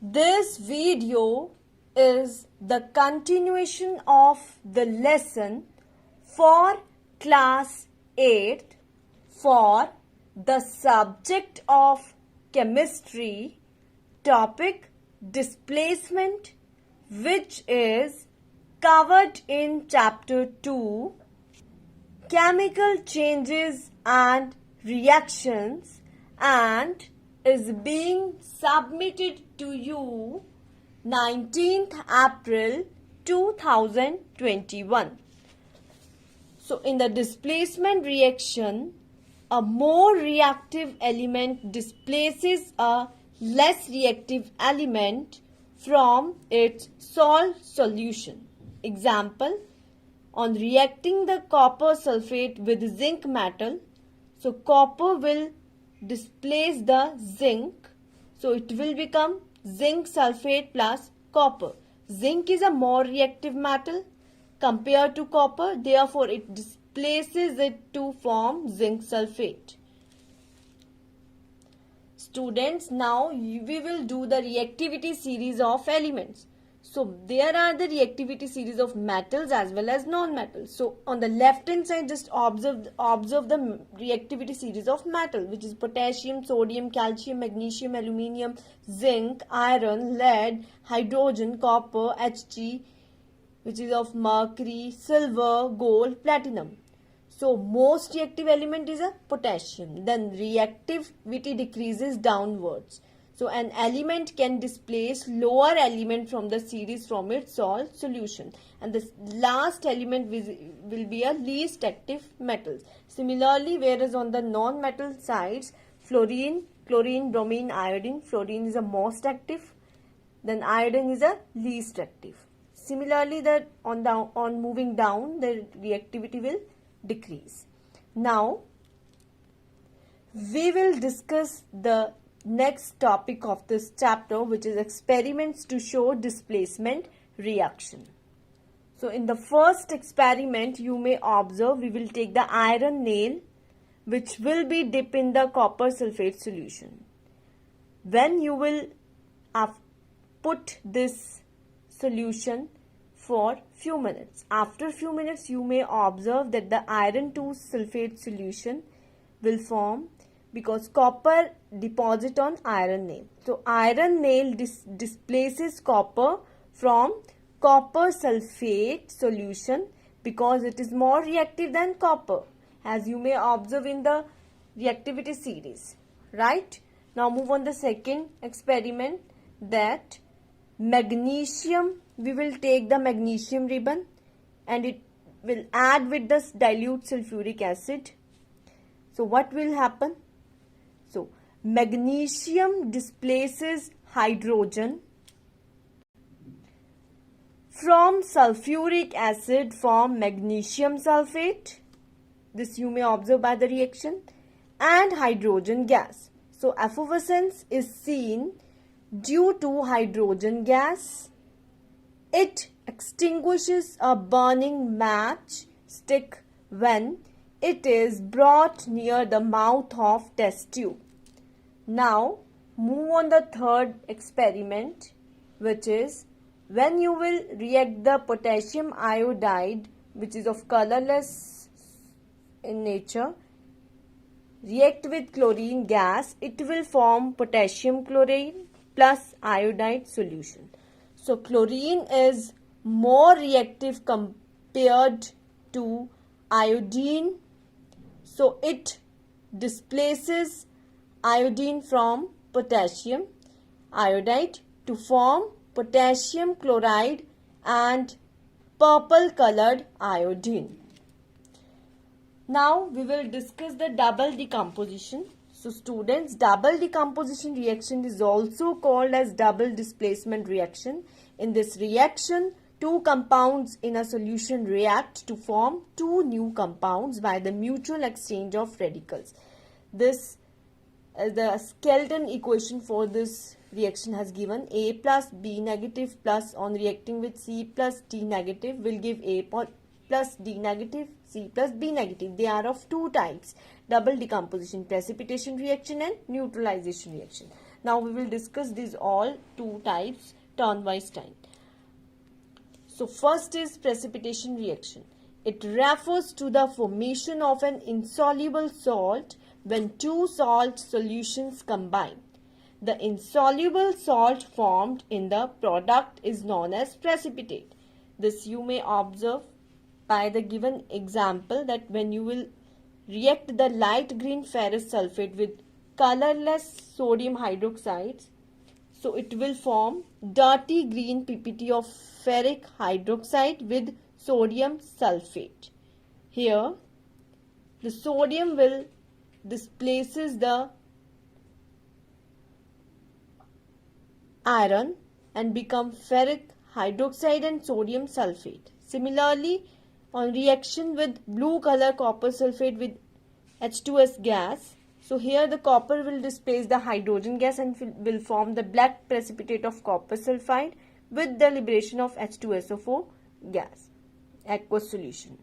This video is the continuation of the lesson for class 8 for the subject of chemistry, topic displacement, which is covered in chapter 2, chemical changes and reactions, and is being submitted to you 19th April 2021. So in the displacement reaction, a more reactive element displaces a less reactive element from its salt solution. Example, on reacting the copper sulfate with zinc metal, so copper will displace the zinc, so it will become zinc sulfate plus copper. Zinc is a more reactive metal compared to copper, therefore it displaces it to form zinc sulfate. Students, now we will do the reactivity series of elements. So there are the reactivity series of metals as well as non-metals. So on the left hand side, just observe the reactivity series of metal, which is potassium, sodium, calcium, magnesium, aluminium, zinc, iron, lead, hydrogen, copper, Hg, which is of mercury, silver, gold, platinum. So most reactive element is a potassium. Then reactivity decreases downwards. So an element can displace lower element from the series from its salt solution. And the last element will be a least active metals. Similarly, whereas on the non-metal sides, fluorine, chlorine, bromine, iodine, fluorine is the most active. Then iodine is a least active. Similarly, on moving down, the reactivity will decrease. Now, we will discuss the next topic of this chapter, which is experiments to show displacement reaction. So in the first experiment, you may observe we will take the iron nail, which will be dipped in the copper sulfate solution. When you will put this solution for few minutes, after few minutes you may observe that the iron 2 sulfate solution will form because copper deposit on iron nail. So iron nail displaces copper from copper sulfate solution because it is more reactive than copper, as you may observe in the reactivity series, right? Now move on the second experiment, that magnesium, we will take the magnesium ribbon and it will add with this dilute sulfuric acid. So what will happen? So magnesium displaces hydrogen from sulfuric acid form magnesium sulfate. This you may observe by the reaction, and hydrogen gas. So effervescence is seen due to hydrogen gas. It extinguishes a burning match stick when it is brought near the mouth of test tube. Now move on the third experiment, which is when you will react the potassium iodide, which is of colorless in nature, react with chlorine gas, it will form potassium chloride plus iodide solution. So chlorine is more reactive compared to iodine. So it displaces iodine from potassium iodide to form potassium chloride and purple colored iodine. Now we will discuss the double decomposition. So students, double decomposition reaction is also called as double displacement reaction. In this reaction, two compounds in a solution react to form two new compounds by the mutual exchange of radicals. This the skeleton equation for this reaction has given A plus B negative plus on reacting with C plus D negative will give A plus D negative, C plus B negative. They are of two types: double decomposition precipitation reaction and neutralization reaction. Now we will discuss these all two types turn-wise time. So first is precipitation reaction. It refers to the formation of an insoluble salt when two salt solutions combine. The insoluble salt formed in the product is known as precipitate. This you may observe by the given example that when you will react the light green ferrous sulfate with colorless sodium hydroxides, so it will form dirty green PPT of ferric hydroxide with sodium sulfate. Here the sodium will displaces the iron and become ferric hydroxide and sodium sulfate. Similarly, on reaction with blue color copper sulfate with H2S gas, so here the copper will displace the hydrogen gas and will form the black precipitate of copper sulfide with the liberation of H2SO4 gas, aqueous solution.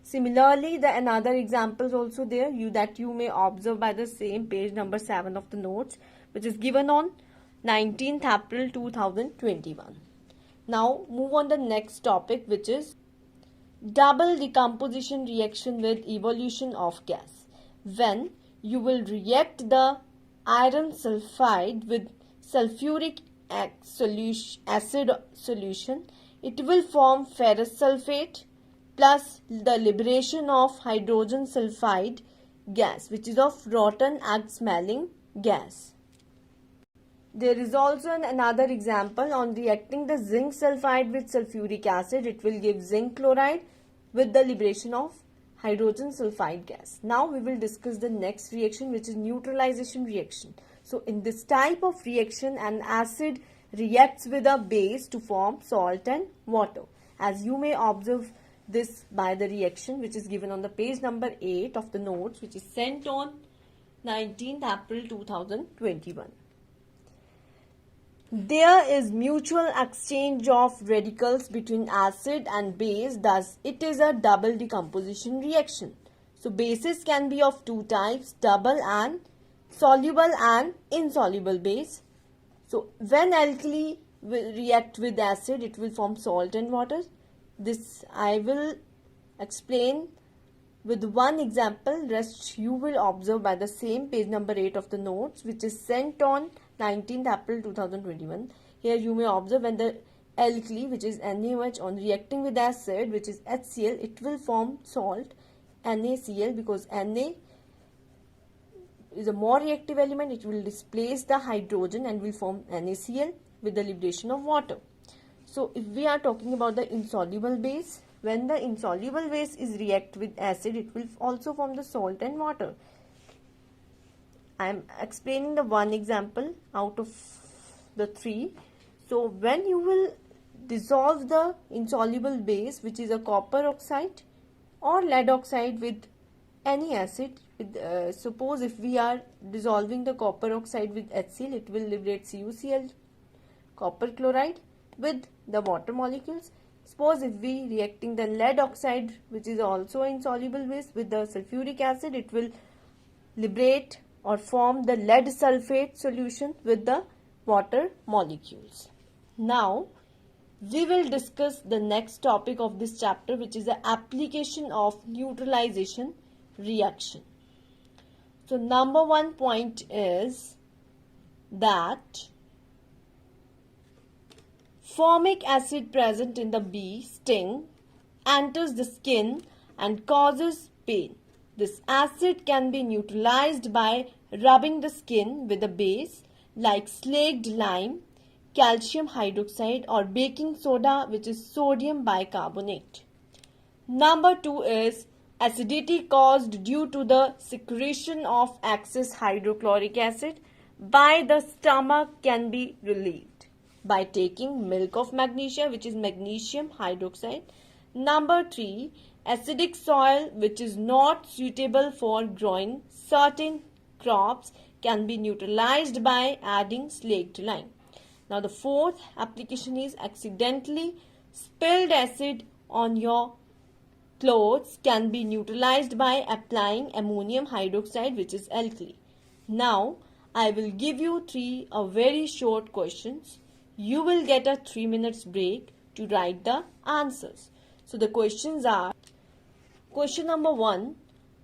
Similarly, the another examples also there that you may observe by the same page number 7 of the notes, which is given on 19th April 2021. Now move on the next topic, which is double decomposition reaction with evolution of gas. When you will react the iron sulfide with sulfuric acid solution, it will form ferrous sulfate plus the liberation of hydrogen sulfide gas, which is of rotten egg smelling gas. There is also another example on reacting the zinc sulfide with sulfuric acid. It will give zinc chloride with the liberation of hydrogen sulfide gas. Now we will discuss the next reaction, which is neutralization reaction. So in this type of reaction, an acid reacts with a base to form salt and water. As you may observe this by the reaction which is given on the page number 8 of the notes, which is sent on 19th April 2021. There is mutual exchange of radicals between acid and base, thus it is a double decomposition reaction. So bases can be of two types, double and soluble and insoluble base. So when alkali will react with acid, it will form salt and water. This I will explain with one example, rest you will observe by the same page number 8 of the notes, which is sent on 19th April 2021. Here you may observe when the alkali, which is NaOH, on reacting with acid, which is HCl, it will form salt NaCl, because Na is a more reactive element. It will displace the hydrogen and will form NaCl with the liberation of water. So if we are talking about the insoluble base, when the insoluble base is react with acid, it will also form the salt and water. I am explaining the one example out of the 3. So when you will dissolve the insoluble base, which is a copper oxide or lead oxide with any acid, with suppose if we are dissolving the copper oxide with HCl, it will liberate CuCl, copper chloride, with the water molecules. Suppose if we reacting the lead oxide, which is also insoluble base, with the sulfuric acid, it will liberate or form the lead sulfate solution with the water molecules. Now we will discuss the next topic of this chapter, which is the application of neutralization reaction. So number 1 point is that formic acid present in the bee sting enters the skin and causes pain. This acid can be neutralized by rubbing the skin with a base like slaked lime, calcium hydroxide, or baking soda, which is sodium bicarbonate. Number 2 is acidity caused due to the secretion of excess hydrochloric acid by the stomach can be relieved by taking milk of magnesia, which is magnesium hydroxide. Number 3, acidic soil which is not suitable for growing certain crops can be neutralized by adding slaked lime. Now the 4th application is accidentally spilled acid on your clothes can be neutralized by applying ammonium hydroxide, which is alkali. Now I will give you three very short questions. You will get a 3 minutes break to write the answers. So the questions are: question number 1,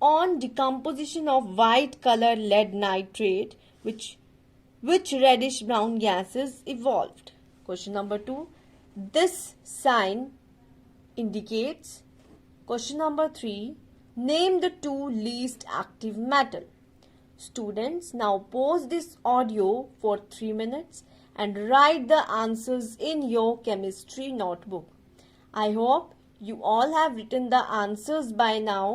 on decomposition of white color lead nitrate, which reddish brown gases evolved. Question number 2, this sign indicates. Question number 3, name the 2 least active metal. Students, now pause this audio for 3 minutes and write the answers in your chemistry notebook. I hope you all have written the answers by now.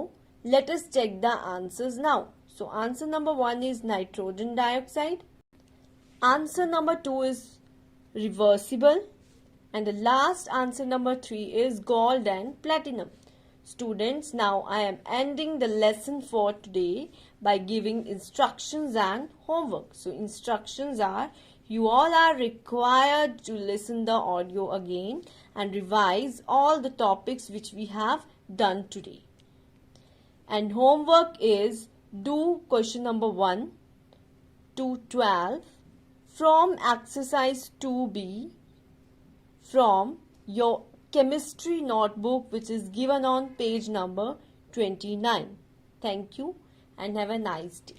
Let us check the answers now. So answer number 1 is nitrogen dioxide. Answer number 2 is reversible. And the last answer number 3 is gold and platinum. Students, now I am ending the lesson for today by giving instructions and homework. So instructions are: you all are required to listen the audio again and revise all the topics which we have done today. And homework is: do question number 1 to 12 from exercise 2B from your chemistry notebook, which is given on page number 29. Thank you and have a nice day.